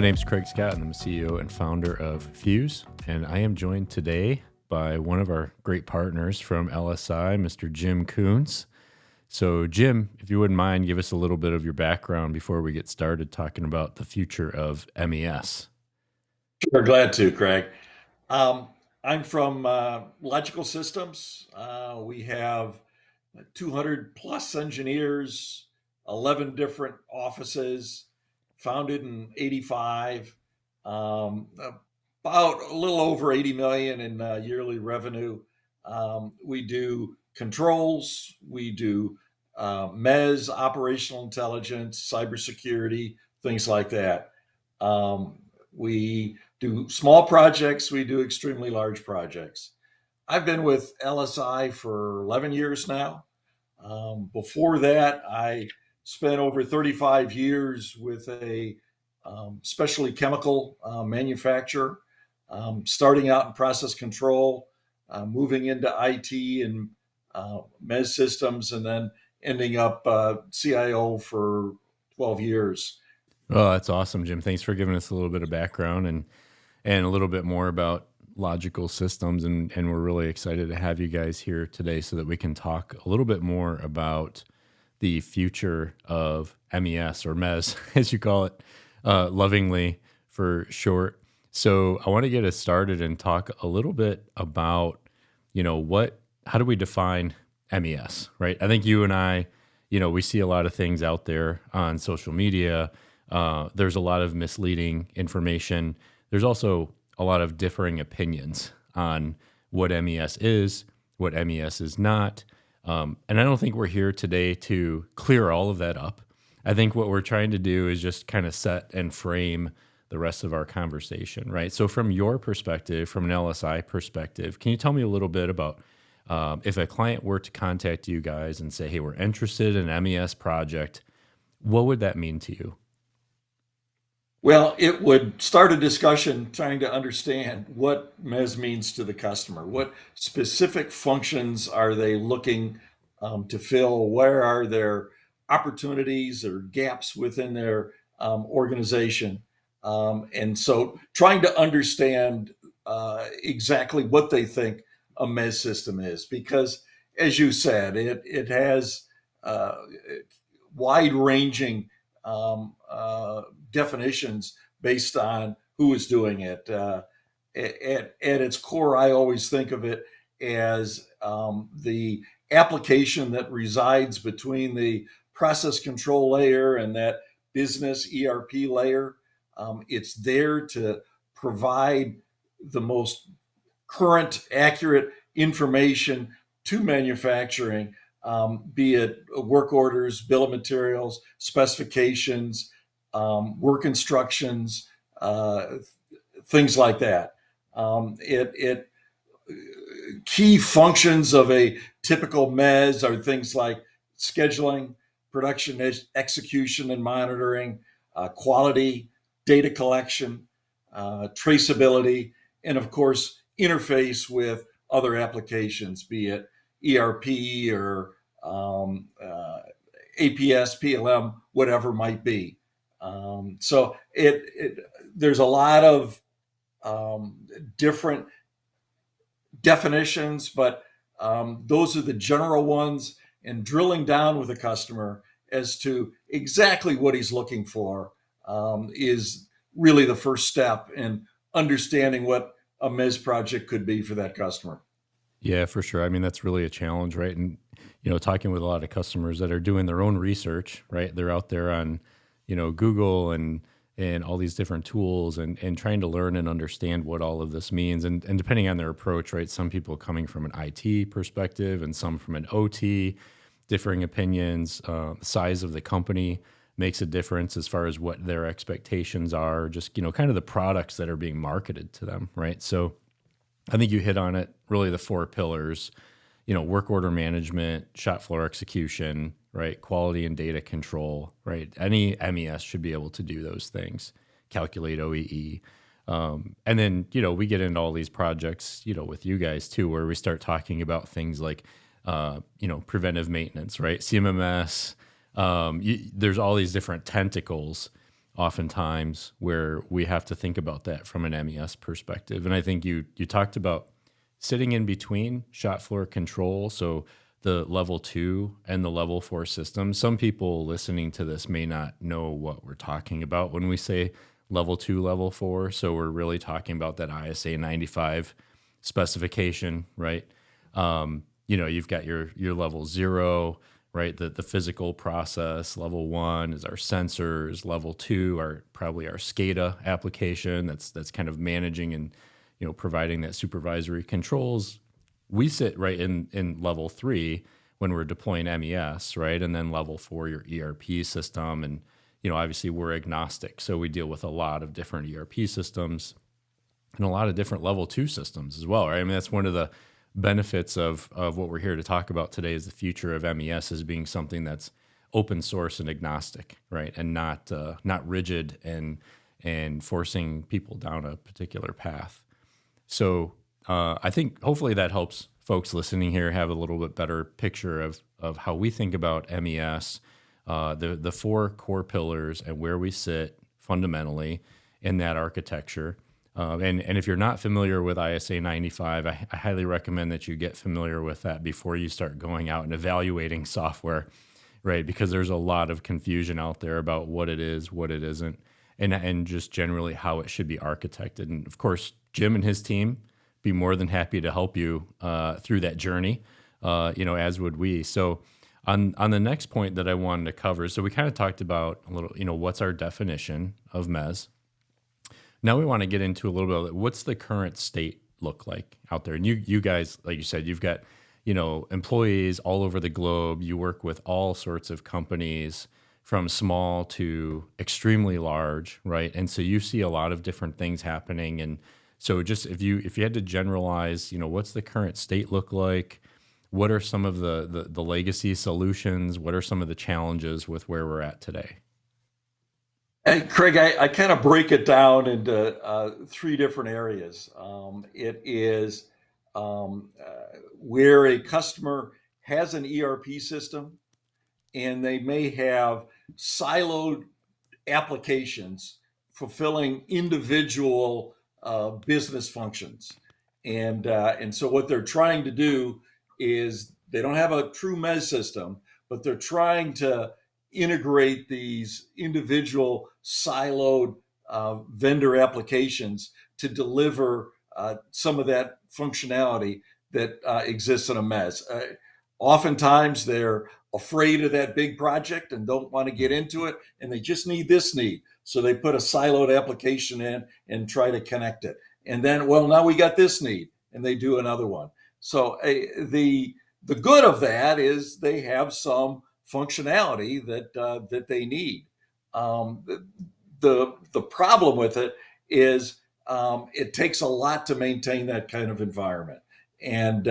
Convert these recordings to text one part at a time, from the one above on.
name's Craig Scott, and I'm the CEO and founder of Fuse. And I am joined today by one of our great partners from LSI, Mr. Jim Kunz. So, Jim, if you wouldn't mind, give us a little bit of your background before we get started talking about the future of MES. We're glad to, Craig. Um, I'm from Logical Systems. We have 200 plus engineers, 11 different offices, founded in 85, about a little over 80 million in yearly revenue. We do controls, we do MES, operational intelligence, cybersecurity, things like that. Um, we do small projects, we do extremely large projects. I've been with LSI for 11 years now. Before that, I spent over 35 years with a specialty chemical manufacturer, starting out in process control, moving into IT and MES systems, and then ending up CIO for 12 years. Oh, that's awesome, Jim. Thanks for giving us a little bit of background and a little bit more about logical systems. And we're really excited to have you guys here today so that we can talk a little bit more about the future of MES or MES, as you call it, lovingly for short. So I want to get us started and talk a little bit about, how do we define MES, right? I think you and I, we see a lot of things out there on social media. There's a lot of misleading information. There's also a lot of differing opinions on what MES is, what MES is not. And I don't think we're here today to clear all of that up. I think what we're trying to do is just kind of set and frame the rest of our conversation, right? So from your perspective, from an LSI perspective, can you tell me a little bit about if a client were to contact you guys and say, hey, we're interested in an MES project, what would that mean to you? Well, it would start a discussion trying to understand what MES means to the customer. What specific functions are they looking to fill? Where are their opportunities or gaps within their organization? And so trying to understand exactly what they think a MES system is, because as you said, it has uh, wide ranging definitions based on who is doing it. At its core, I always think of it as the application that resides between the process control layer and that business ERP layer. It's there to provide the most current, accurate information to manufacturing, be it work orders, bill of materials, specifications, work instructions, things like that. It key functions of a typical MES are things like scheduling, production execution and monitoring, quality, data collection, traceability, and of course, interface with other applications, be it ERP or APS, PLM, whatever might be. So there's a lot of different definitions, but those are the general ones. And drilling down with a customer as to exactly what he's looking for is really the first step in understanding what a MES project could be for that customer. Yeah, for sure. I mean, that's really a challenge, right? And, talking with a lot of customers that are doing their own research, right? They're out there on, Google and all these different tools and trying to learn and understand what all of this means. And depending on their approach, right? Some people coming from an IT perspective and some from an OT, differing opinions. The size of the company makes a difference as far as what their expectations are, just, kind of the products that are being marketed to them, right? So I think you hit on it, really the four pillars, work order management, shop floor execution, right? Quality and data control, right? Any MES should be able to do those things, calculate OEE. And then, we get into all these projects, with you guys too, where we start talking about things like, preventive maintenance, right? CMMS. There's all these different tentacles oftentimes where we have to think about that from an MES perspective. And I think you talked about sitting in between shop floor control, so the level 2 and the level 4 systems. Some people listening to this may not know what we're talking about when we say level 2, level 4. So we're really talking about that ISA 95 specification, right? You've got your level 0, right? The physical process. Level 1 is our sensors. Level 2 are probably our SCADA application that's kind of managing and providing that supervisory controls. We sit right in level 3 when we're deploying MES, right? And then level 4, your ERP system. And obviously we're agnostic, so we deal with a lot of different ERP systems and a lot of different level 2 systems as well, right? I mean, that's one of the benefits of what we're here to talk about today is the future of MES as being something that's open source and agnostic, right? And not rigid and forcing people down a particular path. So I think hopefully that helps folks listening here have a little bit better picture of how we think about MES, the 4 core pillars and where we sit fundamentally in that architecture. And if you're not familiar with ISA 95, I highly recommend that you get familiar with that before you start going out and evaluating software, right? Because there's a lot of confusion out there about what it is, what it isn't, and just generally how it should be architected. And of course, Jim and his team be more than happy to help you through that journey, as would we. So on the next point that I wanted to cover, so we kind of talked about a little, what's our definition of MES. Now we want to get into a little bit of what's the current state look like out there. And you guys, like you said, you've got, employees all over the globe. You work with all sorts of companies from small to extremely large, right? And so you see a lot of different things happening. And so just if you had to generalize, what's the current state look like? What are some of the legacy solutions? What are some of the challenges with where we're at today? Hey, Craig, I kind of break it down into 3 different areas. It is where a customer has an ERP system and they may have siloed applications fulfilling individual business functions. And so what they're trying to do is they don't have a true MES system, but they're trying to integrate these individual siloed vendor applications to deliver some of that functionality that exists in a MES. Oftentimes they're afraid of that big project and don't want to get into it, and they just need this need. So they put a siloed application in and try to connect it. And then, well, now we got this need, and they do another one. So the good of that is they have some functionality that they need. Um, the problem with it is it takes a lot to maintain that kind of environment. And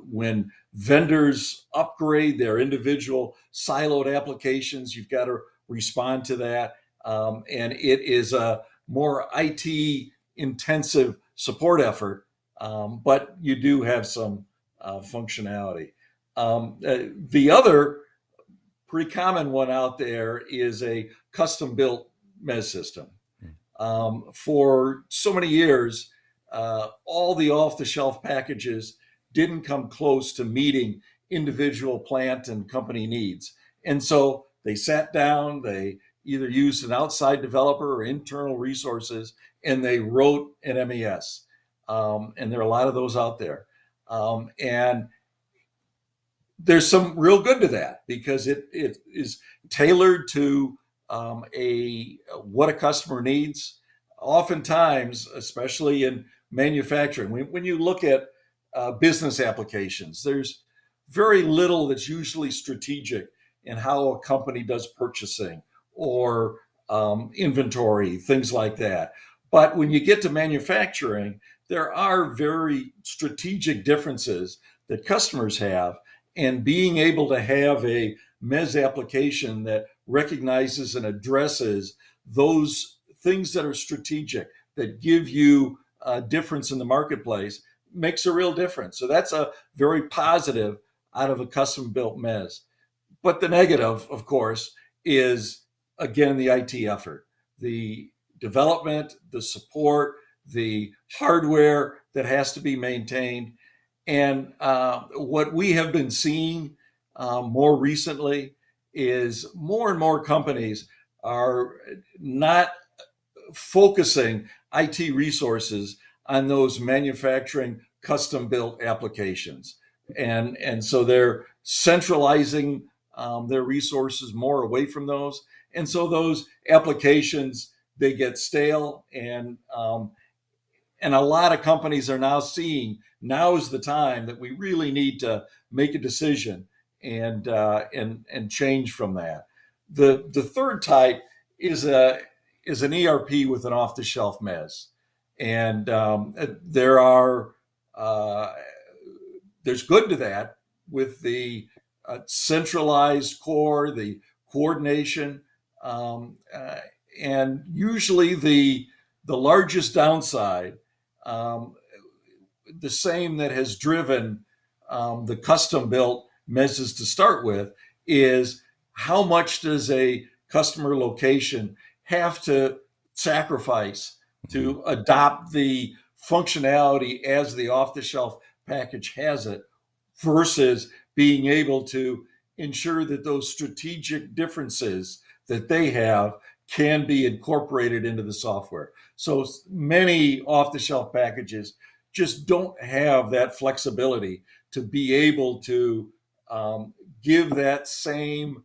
when vendors upgrade their individual siloed applications, you've got to respond to that. And it is a more IT intensive support effort, but you do have some functionality. The other pretty common one out there is a custom built MES system. For so many years, all the off the shelf packages didn't come close to meeting individual plant and company needs. And so they sat down, they either used an outside developer or internal resources, and they wrote an MES. And there are a lot of those out there. And there's some real good to that because it is tailored to a what a customer needs. Oftentimes, especially in manufacturing, when you look at business applications, there's very little that's usually strategic in how a company does purchasing or inventory, things like that. But when you get to manufacturing, there are very strategic differences that customers have, and being able to have a MES application that recognizes and addresses those things that are strategic, that give you a difference in the marketplace, makes a real difference. So that's a very positive out of a custom built MES. But the negative, of course, is again the IT effort. the development, the support, the hardware that has to be maintained. And what we have been seeing more recently is more and more companies are not focusing IT resources on those manufacturing custom built applications. And so they're centralizing their resources more away from those. And so those applications, they get stale, and a lot of companies are now seeing now is the time that we really need to make a decision and change from that. The third type is a is an ERP with an off the shelf MES, and there are uh, there's good to that with the centralized core, the coordination, um, uh, and usually the largest downside, um, the same that has driven the custom built messes to start with, is how much does a customer location have to sacrifice Mhm. to adopt the functionality as the off the shelf package has it versus being able to ensure that those strategic differences that they have can be incorporated into the software. So many off the shelf packages just don't have that flexibility to be able to um, give that same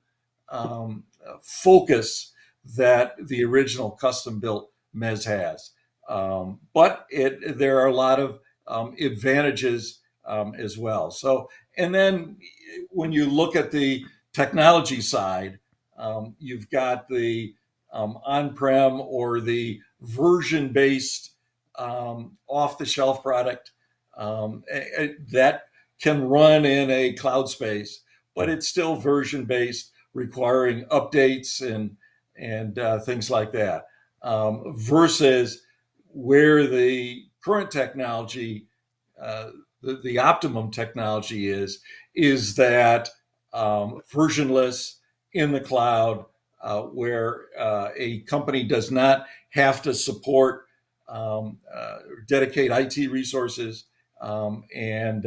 focus that the original custom built MES has. But there are a lot of advantages as well. So, and then when you look at the technology side, you've got the on-prem or the version-based off-the-shelf product that can run in a cloud space, but it's still version-based, requiring updates and things like that. Versus where the current technology, uh, the optimum technology is that versionless in the cloud, where a company does not have to support dedicate IT resources and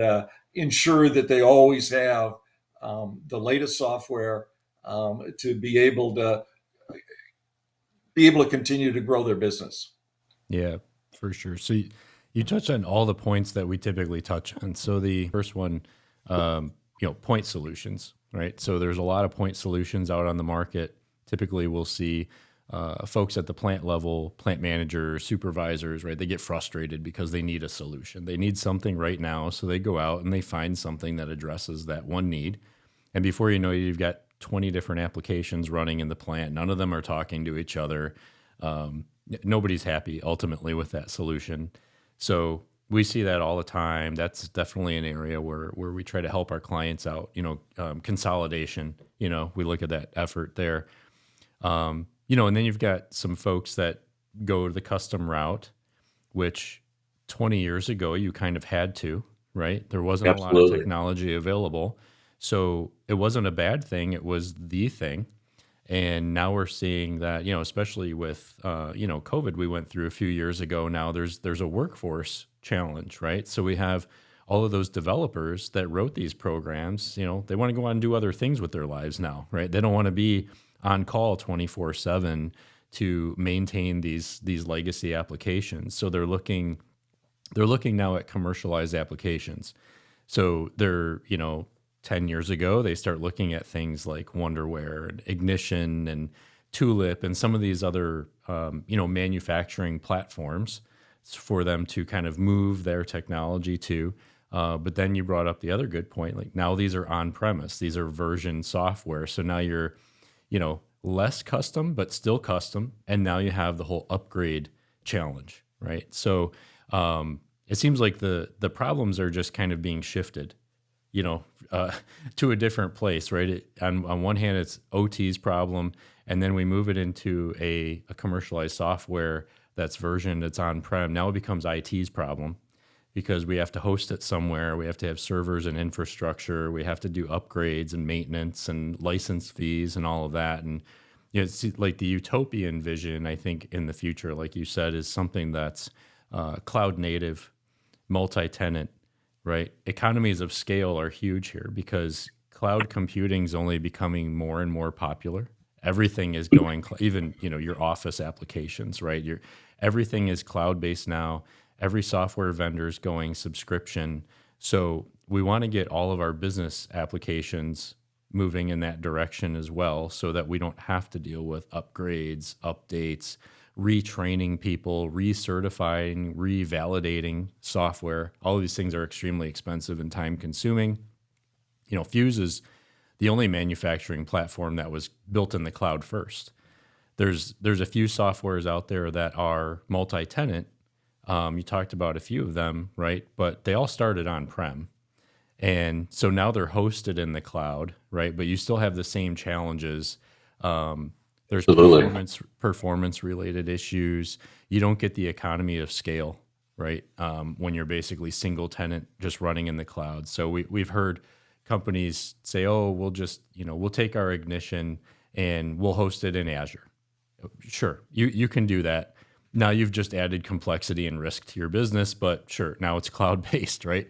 ensure that they always have the latest software to be able to continue to grow their business. Yeah, for sure. So you touched on all the points that we typically touch on. So the first one, point solutions, right? So there's a lot of point solutions out on the market. Typically, we'll see folks at the plant level, plant managers, supervisors, right? They get frustrated because they need a solution. They need something right now, so they go out and they find something that addresses that one need. And before you know it, you've got 20 different applications running in the plant. None of them are talking to each other. Nobody's happy ultimately with that solution. So we see that all the time. That's definitely an area where we try to help our clients out. Consolidation. We look at that effort there. And then you've got some folks that go the custom route, which 20 years ago you kind of had to, right? There wasn't a lot of Absolutely. technology available. So it wasn't a bad thing, it was the thing. And now we're seeing that, especially with COVID we went through a few years ago. Now there's a workforce challenge, right? So we have all of those developers that wrote these programs. They want to go on and do other things with their lives now, right? They don't want to be on call 24/7 to maintain these legacy applications. So they're looking now at commercialized applications. So 10 years ago, they start looking at things like Wonderware and Ignition and Tulip and some of these other, manufacturing platforms for them to kind of move their technology to. But then you brought up the other good point. Like now these are on premise, these are version software. So now you're, less custom, but still custom. And now you have the whole upgrade challenge, right? So it seems like the problems are just kind of being shifted, you know, uh, to a different place, right? On one hand, it's OT's problem, and then we move it into a commercialized software that's versioned, it's on prem. Now it becomes IT's problem because we have to host it somewhere. We have to have servers and infrastructure. We have to do upgrades and maintenance and license fees and all of that. And Yeah, see, like the utopian vision, I think in the future, like you said, is something that's cloud native, multi tenant, right? Economies of scale are huge here because cloud computing is only becoming more and more popular. Everything is going, even your office applications, right? Everything is cloud based now. Every software vendor is going subscription. So we want to get all of our business applications moving in that direction as well so that we don't have to deal with upgrades, updates, retraining people, recertifying, revalidating software. All of these things are extremely expensive and time consuming. Fuse is the only manufacturing platform that was built in the cloud first. There's a few softwares out there that are multi-tenant. You talked about a few of them, right? But they all started on-prem. And so now they're hosted in the cloud, right? But you still have the same challenges. There's Absolutely. performance related issues. You don't get the economy of scale, right? When you're basically single tenant just running in the cloud. So we've heard companies say, "Oh, we'll take our Ignition and we'll host it in Azure." Sure, you can do that. Now you've just added complexity and risk to your business, but sure, now it's cloud based, right?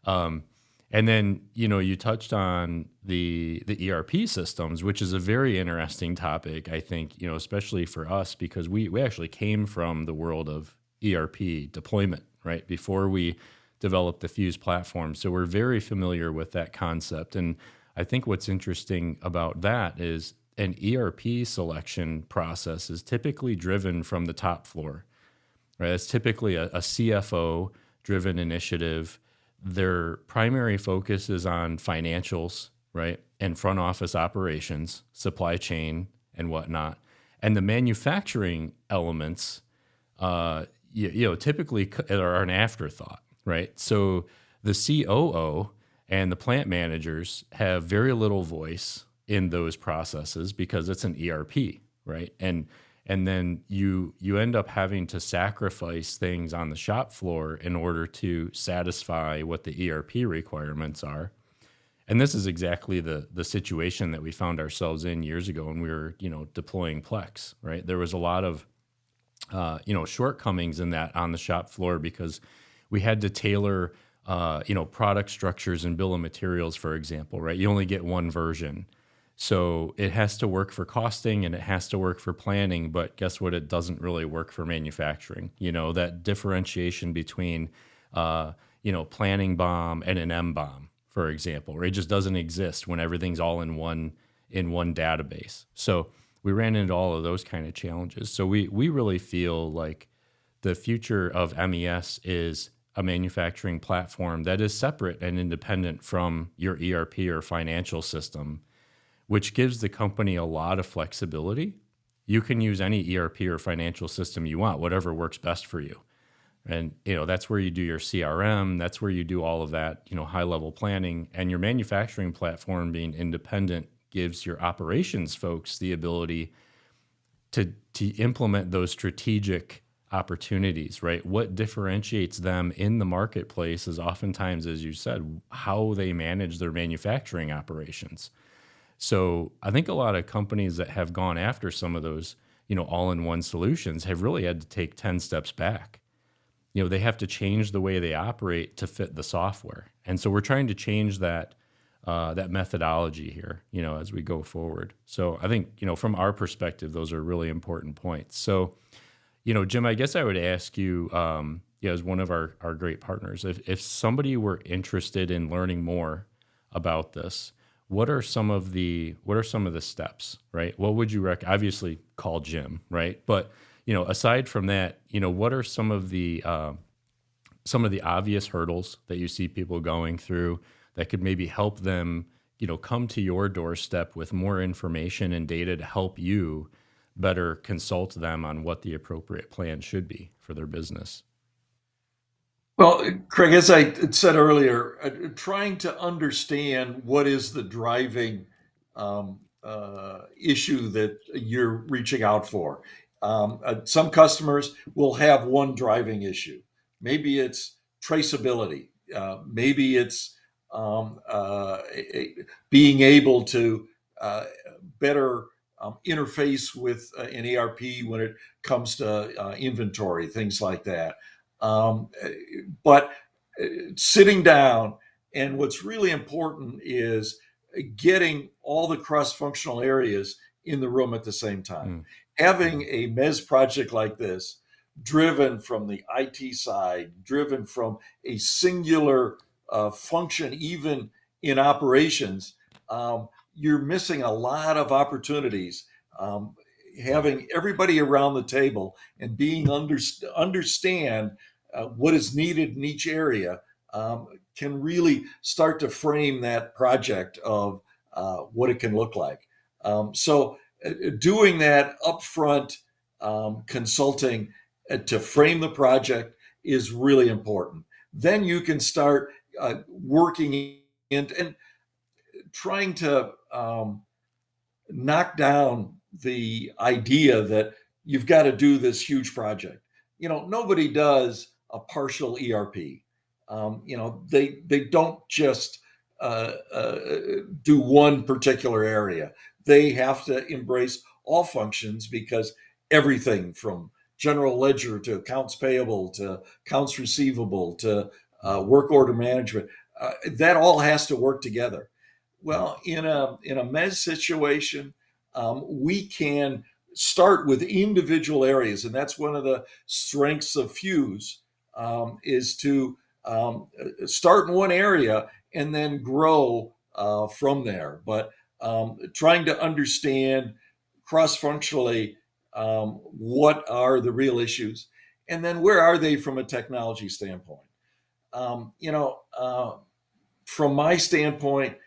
Um, and then you touched on the ERP systems, which is a very interesting topic. I think especially for us because we actually came from the world of ERP deployment, right? Before we developed the Fuse platform, so we're very familiar with that concept. And I think what's interesting about that is an ERP selection process is typically driven from the top floor, right? It's typically a CFO driven initiative. Their primary focus is on financials, right? And front office operations, supply chain, and whatnot. And the manufacturing elements, typically are an afterthought, right? So the COO and the plant managers have very little voice in those processes because it's an ERP, right? And then you end up having to sacrifice things on the shop floor in order to satisfy what the ERP requirements are. And this is exactly the situation that we found ourselves in years ago when we were deploying Plex, right? There was a lot of shortcomings in that on the shop floor because we had to tailor product structures and bill of materials, for example, right? You only get one version. So it has to work for costing and it has to work for planning, but guess what? It doesn't really work for manufacturing. That differentiation between, planning bomb and an M bomb, for example, right? It just doesn't exist when everything's all in one database. So we ran into all of those kind of challenges. So we really feel like the future of MES is a manufacturing platform that is separate and independent from your ERP or financial system, which gives the company a lot of flexibility. You can use any ERP or financial system you want, whatever works best for you. And that's where you do your CRM, that's where you do all of that, high level planning, and your manufacturing platform being independent gives your operations folks the ability to implement those strategic opportunities, right? What differentiates them in the marketplace is oftentimes, as you said, how they manage their manufacturing operations. So I think a lot of companies that have gone after some of those, all-in-one solutions have really had to take 10 steps back. They have to change the way they operate to fit the software. And so we're trying to change that methodology here, as we go forward. So I think, from our perspective, those are really important points. So, Jim, I guess I would ask you, as one of our great partners, if somebody were interested in learning more about this, what are some of the steps, right? What would you obviously call Jim, right? But aside from that, what are some of the obvious hurdles that you see people going through that could maybe help them, come to your doorstep with more information and data to help you better consult them on what the appropriate plan should be for their business? Well, Craig, as I said earlier, trying to understand what is the driving issue that you're reaching out for. Some customers will have one driving issue. Maybe it's traceability. Maybe it's being able to better interface with an ERP when it comes to inventory, things like that. Um, but sitting down, and what's really important is getting all the cross-functional areas in the room at the same time. Mm, Having mhm, a MES project like this, driven from the IT side, driven from a singular function, even in operations, you're missing a lot of opportunities. Um, yeah, Having everybody around the table and being understand what is needed in each area um, can really start to frame that project of what it can look like. Doing that upfront consulting to frame the project is really important. Then you can start working in and trying to knock down the idea that you've got to do this huge project. Nobody does a partial ERP. They don't just do one particular area. They have to embrace all functions because everything from general ledger to accounts payable to accounts receivable to mhm, work order management, that all has to work together. yep, Well, in a MES situation, we can start with individual areas, and that's one of the strengths of Fuse is to start in one area and then grow from there. But trying to understand cross-functionally what are the real issues, and then where are they from a technology standpoint. Um, you know, uh, from my standpoint,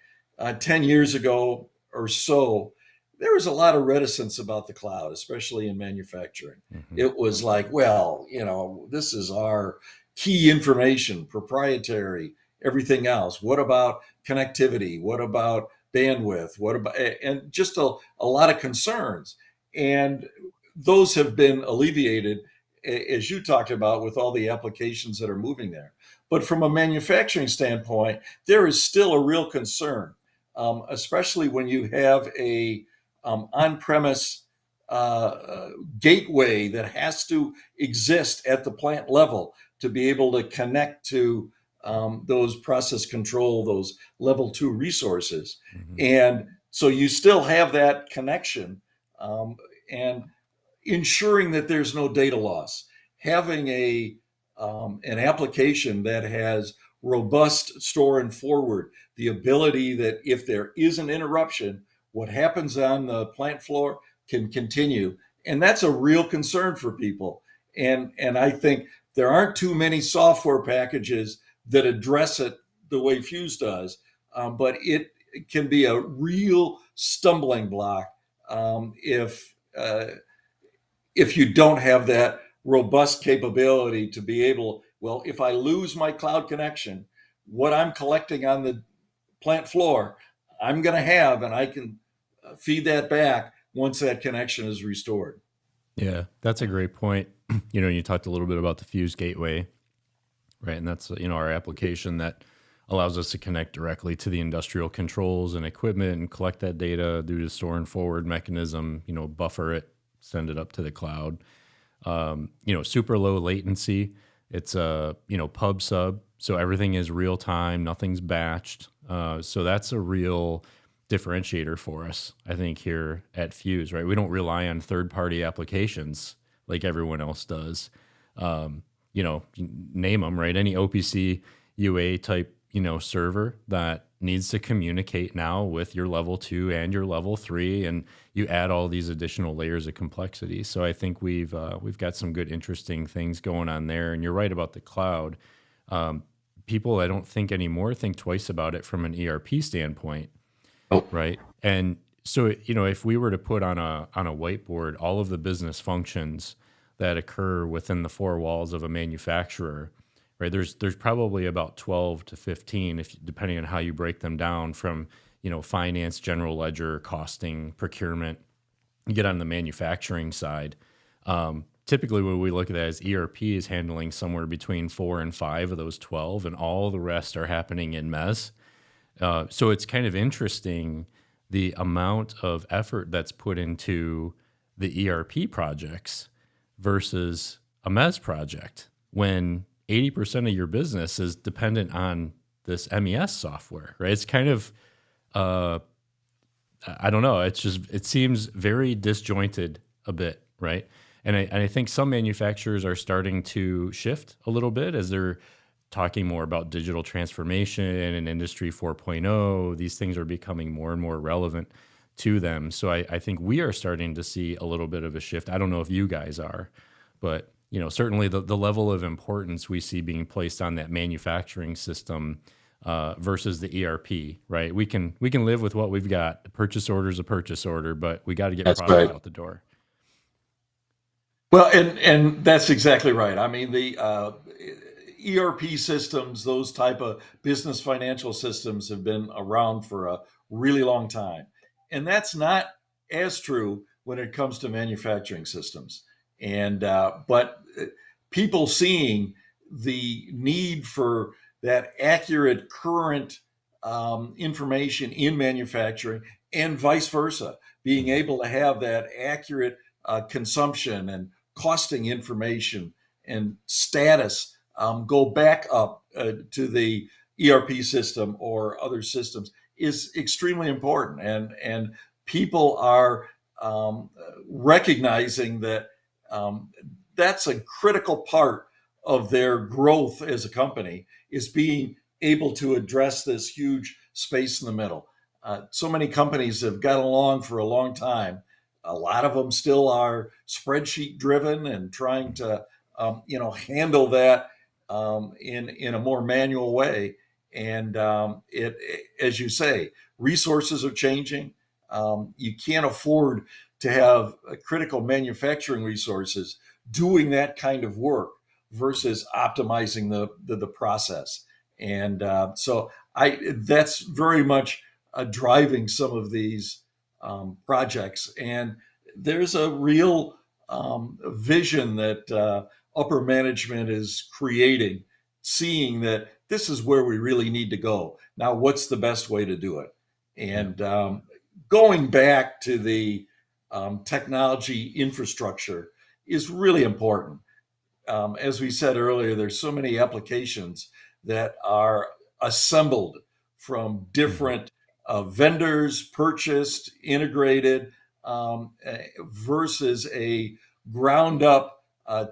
10 years ago or so, there was a lot of reticence about the cloud, especially in manufacturing. mhm, It was like, well, this is our key information, proprietary, everything else. What about connectivity? What about bandwidth? What about, and just a lot of concerns. And those have been alleviated, as you talked about, with all the applications that are moving there. But from a manufacturing standpoint, there is still a real concern, especially when you have a on-premise gateway that has to exist at the plant level to be able to connect to those process control, those level two resources. mhm, And so you still have that connection um, and ensuring that there's no data loss. Having an application that has robust store and forward, the ability that if there is an interruption, what happens on the plant floor can continue, and that's a real concern for people. And I think there aren't too many software packages that address it the way Fuse does, but it can be a real stumbling block if you don't have that robust capability to be able, well, if I lose my cloud connection, what I'm collecting on the plant floor, I'm going to have, and I can feed that back once that connection is restored. yeah. That's a great point. You talked a little bit about the Fuse Gateway, right? And that's our application that allows us to connect directly to the industrial controls and equipment and collect that data, do the store and forward mechanism, buffer it, send it up to the cloud. Super low latency. It's pub sub, so everything is real time, nothing's batched. So that's a real differentiator for us, I think, here at Fuse. Right, we don't rely on third party applications like everyone else does. Name them, right? Any OPC UA type server that needs to communicate now with your level 2 and your level 3, and you add all these additional layers of complexity. So I think we've got some good interesting things going on there. And you're right about the cloud. People, I don't think anymore, think twice about it from an ERP standpoint, Oh, right? And so if we were to put on a whiteboard all of the business functions that occur within the four walls of a manufacturer, right? There's probably about 12 to 15, if depending on how you break them down, from finance, general ledger, costing, procurement. You get on the manufacturing side. Typically, what we look at as ERP is handling somewhere between 4 and 5 of those 12, and all the rest are happening in MES. So it's kind of interesting the amount of effort that's put into the ERP projects versus a MES project when 80% of your business is dependent on this MES software, right? It's kind of, uh, I don't know. It's just, it seems very disjointed a bit, right? And I think some manufacturers are starting to shift a little bit as they're talking more about digital transformation and Industry 4.0. These things are becoming more and more relevant to them. So I think we are starting to see a little bit of a shift. I don't know if you guys are, but certainly the level of importance we see being placed on that manufacturing system versus the ERP, right? We can live with what we've got. A purchase order is a purchase order, but we got to get That's product right. out the door. Well, and that's exactly right. I mean, the ERP systems, those type of business financial systems, have been around for a really long time, and that's not as true when it comes to manufacturing systems. And but people seeing the need for that accurate, current information in manufacturing, and vice versa, being Mhm. able to have that accurate consumption and costing information and status go back up to the ERP system or other systems is extremely important. And people are um, recognizing that um, that's a critical part of their growth as a company, is being able to address this huge space in the middle. So many companies have got along for a long time. A lot of them still are spreadsheet driven and trying to, handle that in a more manual way. And as you say, resources are changing. You can't afford to have critical manufacturing resources doing that kind of work versus optimizing the process. And so I that's very much driving some of these projects. And there's a real vision that upper management is creating, seeing that this is where we really need to go. Now, what's the best way to do it? Yeah. And going back to the technology infrastructure is really important. As we said earlier, there's so many applications that are assembled from Mhm. different vendors, purchased, integrated, versus a ground up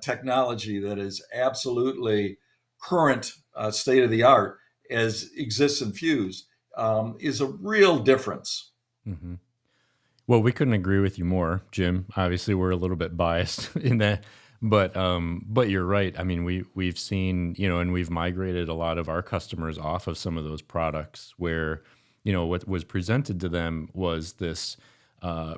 technology that is absolutely current, state of the art, as exists in Fuse, is a real difference. Mhm. Well, we couldn't agree with you more, Jim. Obviously, we're a little bit biased in that, but you're right. I mean, we've seen, and we've migrated a lot of our customers off of some of those products where, what was presented to them was this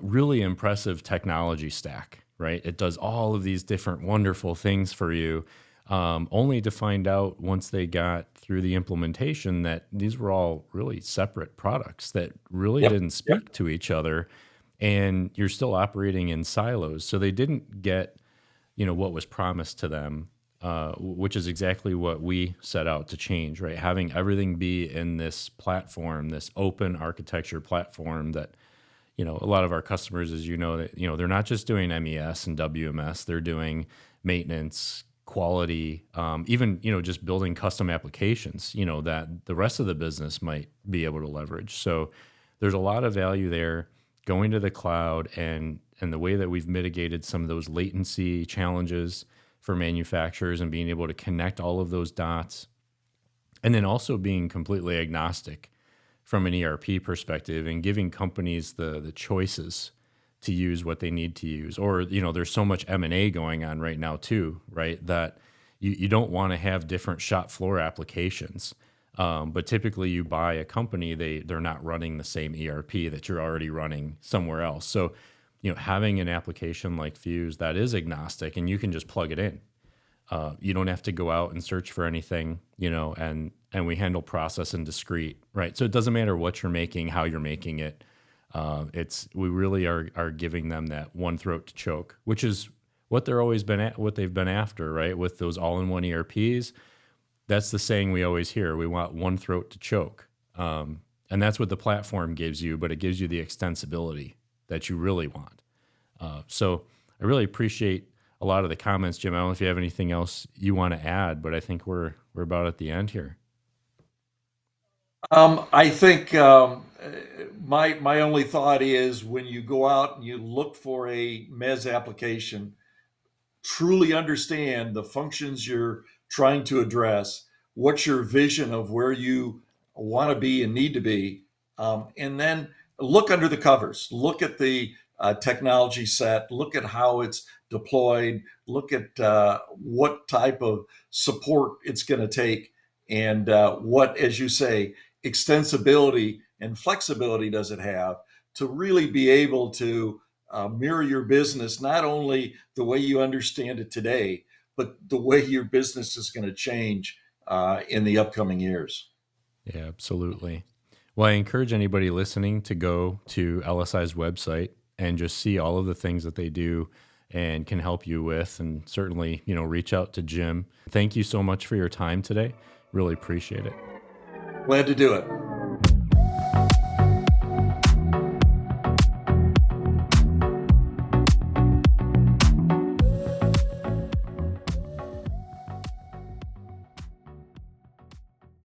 really impressive technology stack, right? It does all of these different wonderful things for you, only to find out once they got through the implementation that these were all really separate products that really Yep. didn't Yep. speak to each other, and you're still operating in silos. So they didn't get, what was promised to them, which is exactly what we set out to change, right? Having everything be in this platform, this open architecture platform that, a lot of our customers, as you know, that, they're not just doing MES and WMS, they're doing maintenance, quality, even, just building custom applications, that the rest of the business might be able to leverage. So there's a lot of value there going to the cloud, and the way that we've mitigated some of those latency challenges for manufacturers and being able to connect all of those dots, and then also being completely agnostic from an ERP perspective and giving companies the choices to use what they need to use. Or, there's so much M&A going on right now too, right? That you don't want to have different shop floor applications. But typically you buy a company, they're not running the same ERP that you're already running somewhere else. So, having an application like Fuse that is agnostic and you can just plug it in. You don't have to go out and search for anything, and we handle process and discrete, right? So it doesn't matter what you're making, how you're making it. We really are giving them that one throat to choke, which is what they're always been at, what they've been after, right? With those all-in-one ERPs, that's the saying we always hear. We want one throat to choke. And that's what the platform gives you, but it gives you the extensibility that you really want. So I really appreciate a lot of the comments, Jim. I don't know if you have anything else you want to add, but I think we're about at the end here. I think my only thought is when you go out and you look for a MES application, truly understand the functions you're trying to address, what's your vision of where you want to be and need to be, and then look under the covers. Look at the technology set, look at how it's deployed, look at what type of support it's going to take, and what, as you say, extensibility and flexibility does it have to really be able to mirror your business, not only the way you understand it today, but the way your business is going to change in the upcoming years. Yeah, absolutely. Well, I encourage anybody listening to go to LSI's website and just see all of the things that they do and can help you with. And certainly, reach out to Jim. Thank you so much for your time today. Really appreciate it. Glad to do it.